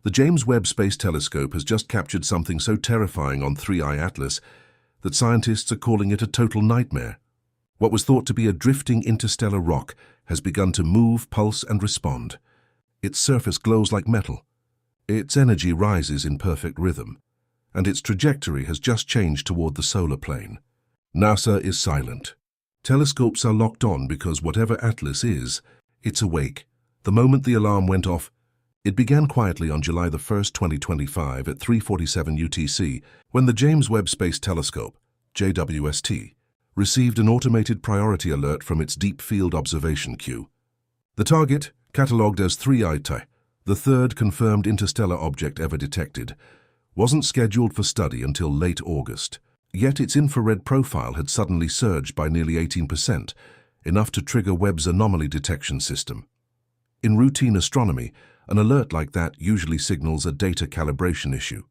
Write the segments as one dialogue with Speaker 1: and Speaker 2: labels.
Speaker 1: The James Webb Space Telescope has just captured something so terrifying on 3I Atlas that scientists are calling it a total nightmare. What was thought to be a drifting interstellar rock has begun to move, pulse, and respond. Its surface glows like metal. Its energy rises in perfect rhythm, and its trajectory has just changed toward the solar plane. NASA is silent. Telescopes are locked on because whatever Atlas is, it's awake. The moment the alarm went off, it began quietly on July 1, 2025 at 3:47 UTC when the James Webb Space Telescope, JWST, received an automated priority alert from its Deep Field Observation queue. The target, catalogued as 3I, the third confirmed interstellar object ever detected, wasn't scheduled for study until late August. Yet its infrared profile had suddenly surged by nearly 18%, enough to trigger Webb's anomaly detection system. In routine astronomy, an alert like that usually signals a data calibration issue.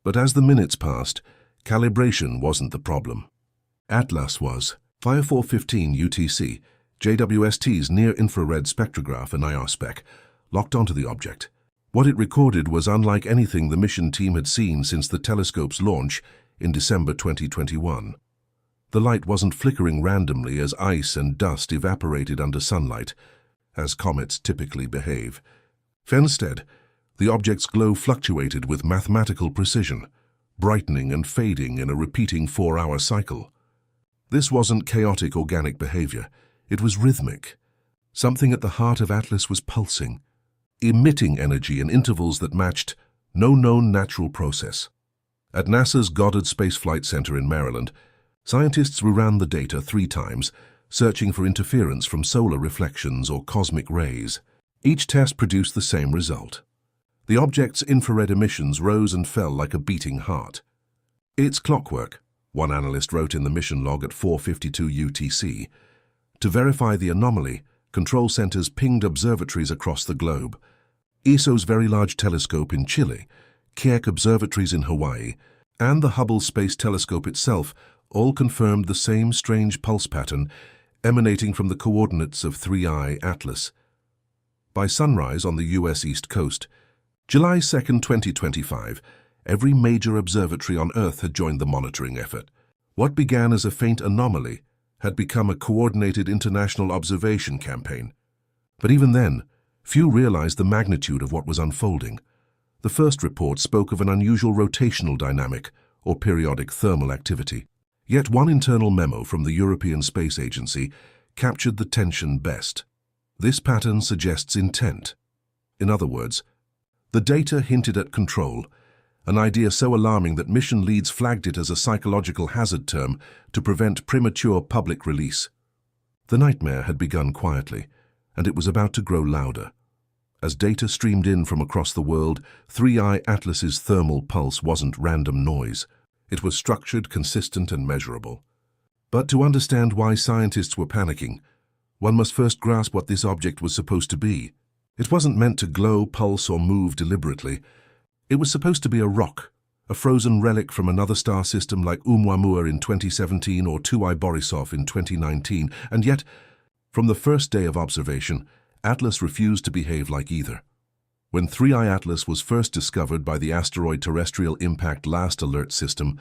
Speaker 1: But as the minutes passed, calibration wasn't the problem. Atlas was. 4:15 UTC, JWST's near-infrared spectrograph and IR-spec locked onto the object. What it recorded was unlike anything the mission team had seen since the telescope's launch in December 2021. The light wasn't flickering randomly as ice and dust evaporated under sunlight, as comets typically behave. Instead, the object's glow fluctuated with mathematical precision, brightening and fading in a repeating 4-hour cycle. This wasn't chaotic organic behavior, it was rhythmic. Something at the heart of Atlas was pulsing, emitting energy in intervals that matched no known natural process. At NASA's Goddard Space Flight Center in Maryland, scientists reran the data 3 times, searching for interference from solar reflections or cosmic rays. Each test produced the same result. The object's infrared emissions rose and fell like a beating heart. "It's clockwork," one analyst wrote in the mission log at 4:52 UTC. To verify the anomaly, control centers pinged observatories across the globe. ESO's Very Large Telescope in Chile, Keck observatories in Hawaii, and the Hubble Space Telescope itself all confirmed the same strange pulse pattern emanating from the coordinates of 3I Atlas. By sunrise on the U.S. East Coast, July 2, 2025, every major observatory on Earth had joined the monitoring effort. What began as a faint anomaly had become a coordinated international observation campaign. But even then, few realized the magnitude of what was unfolding. The first report spoke of an unusual rotational dynamic or periodic thermal activity. Yet one internal memo from the European Space Agency captured the tension best. This pattern suggests intent. In other words, the data hinted at control, an idea so alarming that mission leads flagged it as a psychological hazard term to prevent premature public release. The nightmare had begun quietly, and it was about to grow louder. As data streamed in from across the world, 3I Atlas's thermal pulse wasn't random noise. It was structured, consistent, and measurable. But to understand why scientists were panicking, one must first grasp what this object was supposed to be. It wasn't meant to glow, pulse, or move deliberately. It was supposed to be a rock, a frozen relic from another star system like Oumuamua in 2017 or 2I Borisov in 2019, and yet, from the first day of observation, Atlas refused to behave like either. When 3I Atlas was first discovered by the Asteroid Terrestrial Impact Last Alert System,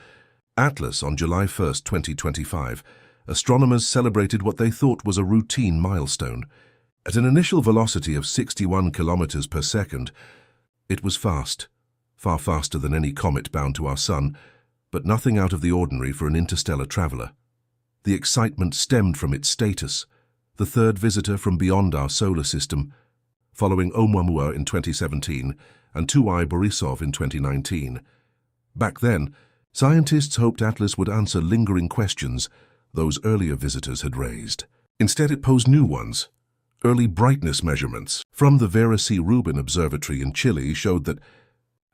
Speaker 1: Atlas on July 1, 2025, astronomers celebrated what they thought was a routine milestone. At an initial velocity of 61 kilometers per second, it was fast, far faster than any comet bound to our sun, but nothing out of the ordinary for an interstellar traveler. The excitement stemmed from its status, the third visitor from beyond our solar system, following Oumuamua in 2017 and 2I Borisov in 2019. Back then, scientists hoped Atlas would answer lingering questions those earlier visitors had raised. Instead, it posed new ones. Early brightness measurements from the Vera C. Rubin Observatory in Chile showed that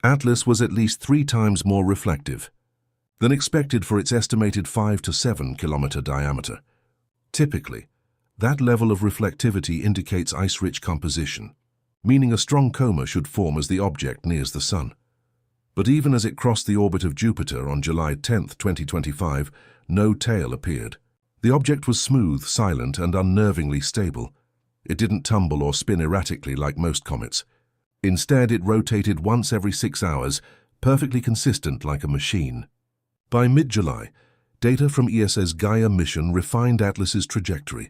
Speaker 1: Atlas was at least 3 times more reflective than expected for its estimated 5 to 7 kilometer diameter. Typically, that level of reflectivity indicates ice-rich composition, meaning a strong coma should form as the object nears the Sun. But even as it crossed the orbit of Jupiter on July 10, 2025, no tail appeared. The object was smooth, silent, and unnervingly stable. It didn't tumble or spin erratically like most comets. Instead, it rotated once every 6 hours, perfectly consistent like a machine. By mid-July, data from ESA's Gaia mission refined Atlas's trajectory,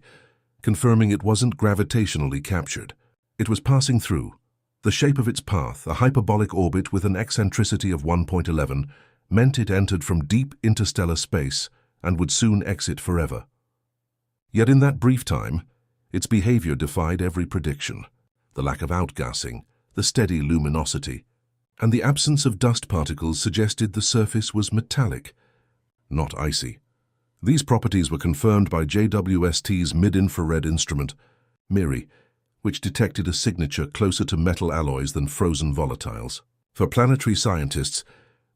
Speaker 1: confirming it wasn't gravitationally captured. It was passing through. The shape of its path, a hyperbolic orbit with an eccentricity of 1.11, meant it entered from deep interstellar space and would soon exit forever. Yet in that brief time, its behavior defied every prediction. The lack of outgassing, the steady luminosity, and the absence of dust particles suggested the surface was metallic, not icy. These properties were confirmed by JWST's mid-infrared instrument, MIRI, which detected a signature closer to metal alloys than frozen volatiles. For planetary scientists,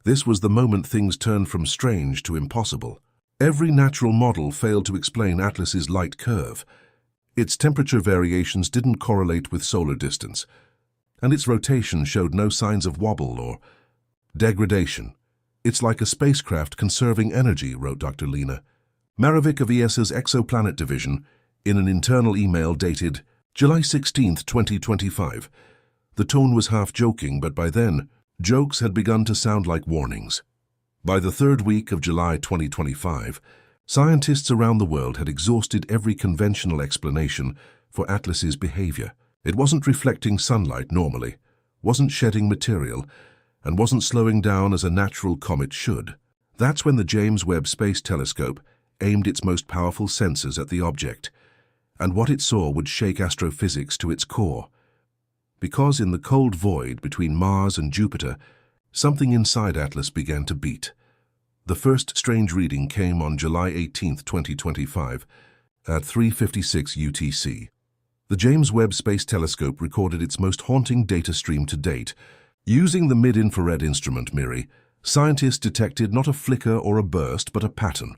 Speaker 1: this was the moment things turned from strange to impossible. Every natural model failed to explain Atlas's light curve. Its temperature variations didn't correlate with solar distance, and its rotation showed no signs of wobble or degradation. "It's like a spacecraft conserving energy," wrote Dr. Lena Marovic of ESA's Exoplanet Division in an internal email dated July 16, 2025. The tone was half joking, but by then, jokes had begun to sound like warnings. By the third week of July 2025, scientists around the world had exhausted every conventional explanation for Atlas's behavior. It wasn't reflecting sunlight normally, wasn't shedding material, and wasn't slowing down as a natural comet should. That's when the James Webb Space Telescope aimed its most powerful sensors at the object, and what it saw would shake astrophysics to its core. Because in the cold void between Mars and Jupiter, something inside Atlas began to beat. The first strange reading came on July 18, 2025, at 3:56 UTC. The James Webb Space Telescope recorded its most haunting data stream to date. Using the mid-infrared instrument MIRI, scientists detected not a flicker or a burst, but a pattern.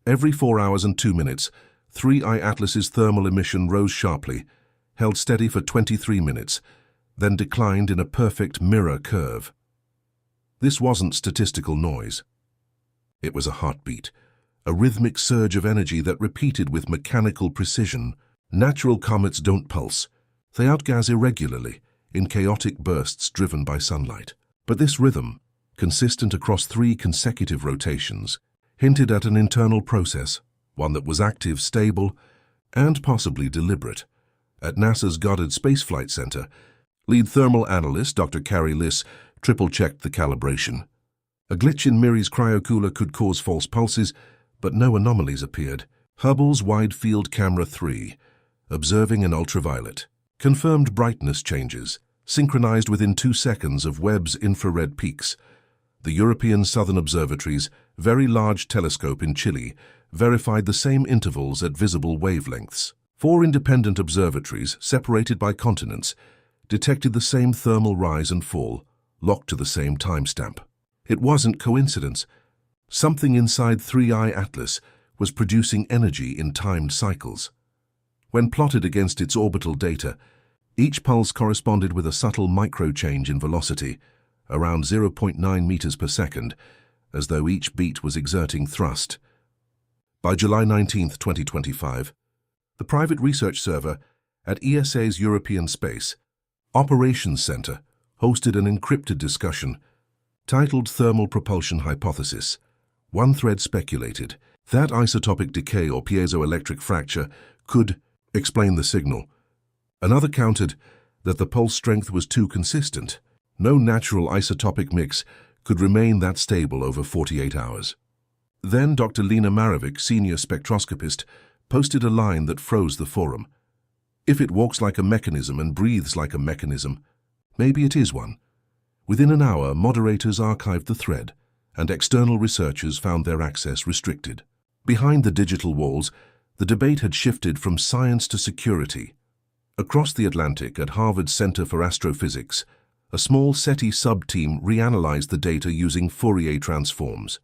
Speaker 1: Every 4 hours and 2 minutes, 3I Atlas's thermal emission rose sharply, held steady for 23 minutes, then declined in a perfect mirror curve. This wasn't statistical noise. It was a heartbeat, a rhythmic surge of energy that repeated with mechanical precision. Natural comets don't pulse. They outgas irregularly, in chaotic bursts driven by sunlight. But this rhythm, consistent across 3 consecutive rotations, hinted at an internal process, one that was active, stable, and possibly deliberate. At NASA's Goddard Space Flight Center, lead thermal analyst Dr. Carrie Liss triple-checked the calibration. A glitch in MIRI's cryocooler could cause false pulses, but no anomalies appeared. Hubble's Wide Field Camera 3, observing an ultraviolet, confirmed brightness changes, synchronized within 2 seconds of Webb's infrared peaks. The European Southern Observatory's Very Large Telescope in Chile verified the same intervals at visible wavelengths. 4 independent observatories, separated by continents, detected the same thermal rise and fall, locked to the same timestamp. It wasn't coincidence. Something inside 3I Atlas was producing energy in timed cycles. When plotted against its orbital data, each pulse corresponded with a subtle micro-change in velocity, around 0.9 meters per second, as though each beat was exerting thrust. By July 19, 2025, the private research server at ESA's European Space Operations Center hosted an encrypted discussion titled Thermal Propulsion Hypothesis. One thread speculated that isotopic decay or piezoelectric fracture could explain the signal. Another countered that the pulse strength was too consistent. No natural isotopic mix could remain that stable over 48 hours. Then Dr. Lena Marovic, senior spectroscopist, posted a line that froze the forum. If it walks like a mechanism and breathes like a mechanism, maybe it is one. Within an hour, moderators archived the thread, and external researchers found their access restricted. Behind the digital walls, the debate had shifted from science to security. Across the Atlantic at Harvard's Center for Astrophysics, a small SETI sub-team reanalyzed the data using Fourier transforms.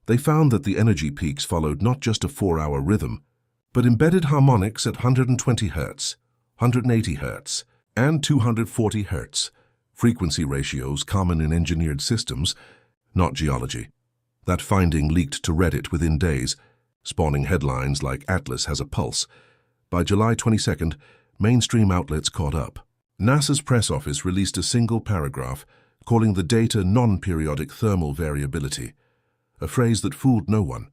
Speaker 1: They found that the energy peaks followed not just a 4-hour rhythm, but embedded harmonics at 120 Hz, 180 Hz, and 240 Hz, frequency ratios common in engineered systems, not geology. That finding leaked to Reddit within days, spawning headlines like "Atlas has a pulse." By July 22nd, mainstream outlets caught up. NASA's press office released a single paragraph calling the data non-periodic thermal variability, a phrase that fooled no one.